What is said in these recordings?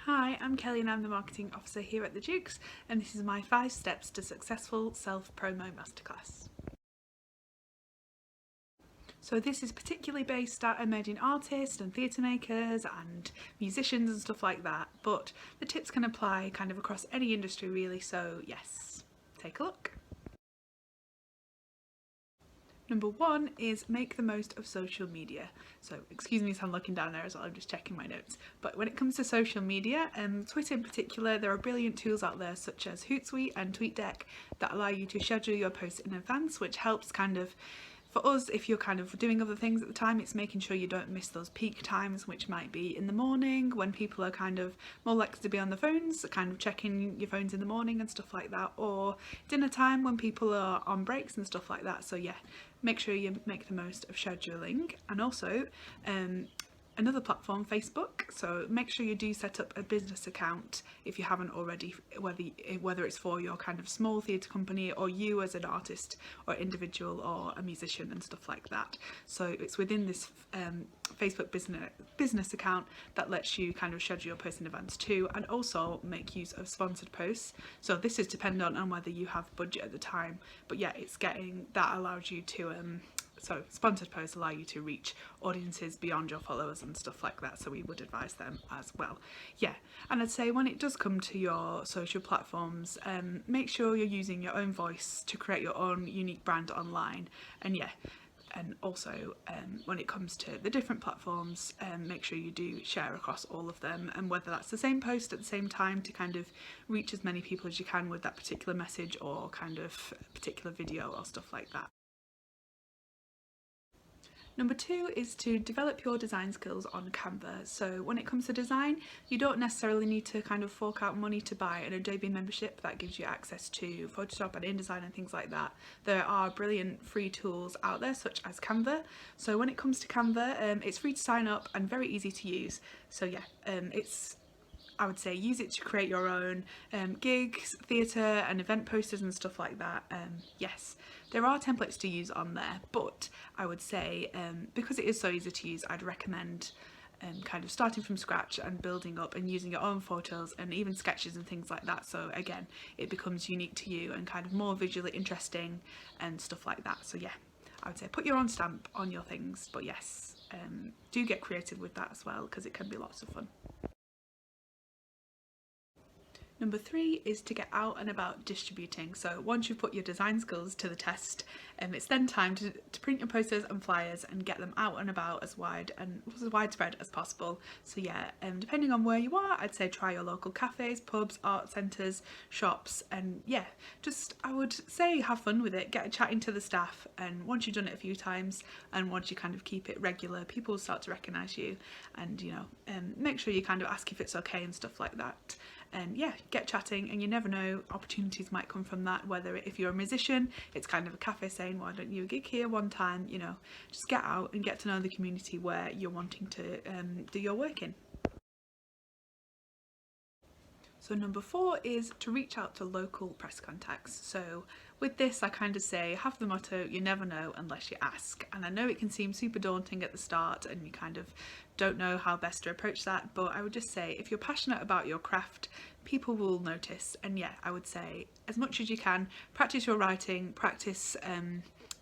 Hi, I'm Kelly and I'm the Marketing Officer here at the Dukes, and this is my 5 steps to successful self-promo masterclass. So this is particularly based at emerging artists and theatre makers and musicians and stuff like that, but the tips can apply kind of across any industry really, so yes, take a look. Number 1 is make the most of social media. So excuse me if I'm looking down there as well, I'm just checking my notes. But when it comes to social media, Twitter in particular, there are brilliant tools out there such as Hootsuite and TweetDeck that allow you to schedule your posts in advance, which helps kind of, for us, if you're kind of doing other things at the time, it's making sure you don't miss those peak times, which might be in the morning when people are kind of more likely to be on the phones, kind of checking your phones in the morning and stuff like that, or dinner time when people are on breaks and stuff like that. So yeah, make sure you make the most of scheduling. And also another platform, Facebook, so make sure you do set up a business account if you haven't already, whether it's for your kind of small theatre company or you as an artist or individual or a musician and stuff like that. So it's within this Facebook business account that lets you kind of schedule your posts in advance too, and also make use of sponsored posts. So this is dependent on whether you have budget at the time, but yeah, it's getting that allows you to so sponsored posts allow you to reach audiences beyond your followers and stuff like that, so we would advise them as well. Yeah, and I'd say when it does come to your social platforms, make sure you're using your own voice to create your own unique brand online. And yeah, and also when it comes to the different platforms, make sure you do share across all of them, and whether that's the same post at the same time to kind of reach as many people as you can with that particular message or kind of particular video or stuff like that. Number 2 is to develop your design skills on Canva. So when it comes to design, you don't necessarily need to kind of fork out money to buy an Adobe membership that gives you access to Photoshop and InDesign and things like that. There are brilliant free tools out there such as Canva. So when it comes to Canva, it's free to sign up and very easy to use. So yeah, I would say use it to create your own gigs, theatre and event posters and stuff like that. Yes, there are templates to use on there, but I would say because it is so easy to use, I'd recommend kind of starting from scratch and building up and using your own photos and even sketches and things like that. So again, it becomes unique to you and kind of more visually interesting and stuff like that. So yeah, I would say put your own stamp on your things, but yes, do get creative with that as well because it can be lots of fun. Number 3 is to get out and about distributing. So once you've put your design skills to the test, it's then time to print your posters and flyers and get them out and about as widespread as possible. So yeah, depending on where you are, I'd say try your local cafes, pubs, art centres, shops, and yeah, just I would say have fun with it, get chatting to the staff, and once you've done it a few times and once you kind of keep it regular, people will start to recognise you, and you know, make sure you kind of ask if it's okay and stuff like that. And yeah, get chatting, and you never know, opportunities might come from that, whether if you're a musician, it's kind of a cafe saying, why don't you gig here one time, you know, just get out and get to know the community where you're wanting to do your work in. So number 4 is to reach out to local press contacts. So with this, I kind of say, have the motto, you never know unless you ask. And I know it can seem super daunting at the start and you kind of don't know how best to approach that, but I would just say if you're passionate about your craft, people will notice. And yeah, I would say as much as you can, practice your writing, practice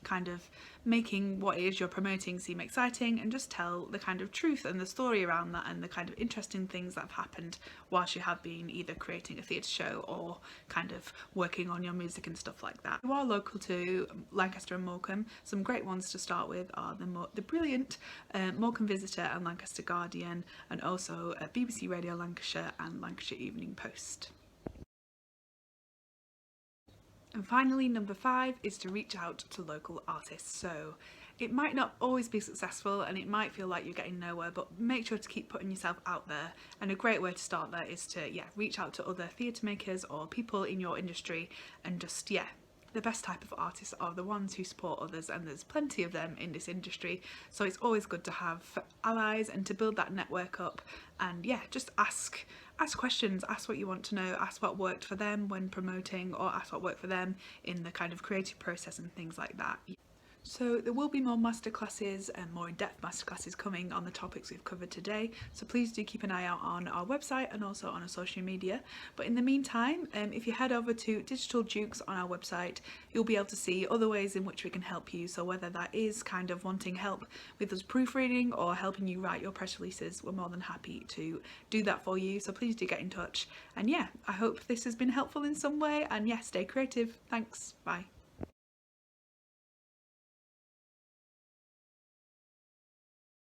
kind of making what it is you're promoting seem exciting, and just tell the kind of truth and the story around that and the kind of interesting things that have happened whilst you have been either creating a theatre show or kind of working on your music and stuff like that. If you are local to Lancaster and Morecambe, some great ones to start with are the brilliant Morecambe Visitor and Lancaster Guardian, and also BBC Radio Lancashire and Lancashire Evening Post. And finally, number 5 is to reach out to local artists. So it might not always be successful and it might feel like you're getting nowhere, but make sure to keep putting yourself out there. And a great way to start that is to reach out to other theatre makers or people in your industry, and just the best type of artists are the ones who support others, and there's plenty of them in this industry, so it's always good to have allies and to build that network up. And yeah, just ask questions, ask what you want to know, ask what worked for them when promoting, or ask what worked for them in the kind of creative process and things like that. So there will be more masterclasses and more in-depth masterclasses coming on the topics we've covered today, so please do keep an eye out on our website and also on our social media. But in the meantime, if you head over to Digital Dukes on our website, you'll be able to see other ways in which we can help you. So whether that is kind of wanting help with us proofreading or helping you write your press releases, we're more than happy to do that for you, so please do get in touch. And yeah, I hope this has been helpful in some way, and yeah, stay creative. Thanks, bye.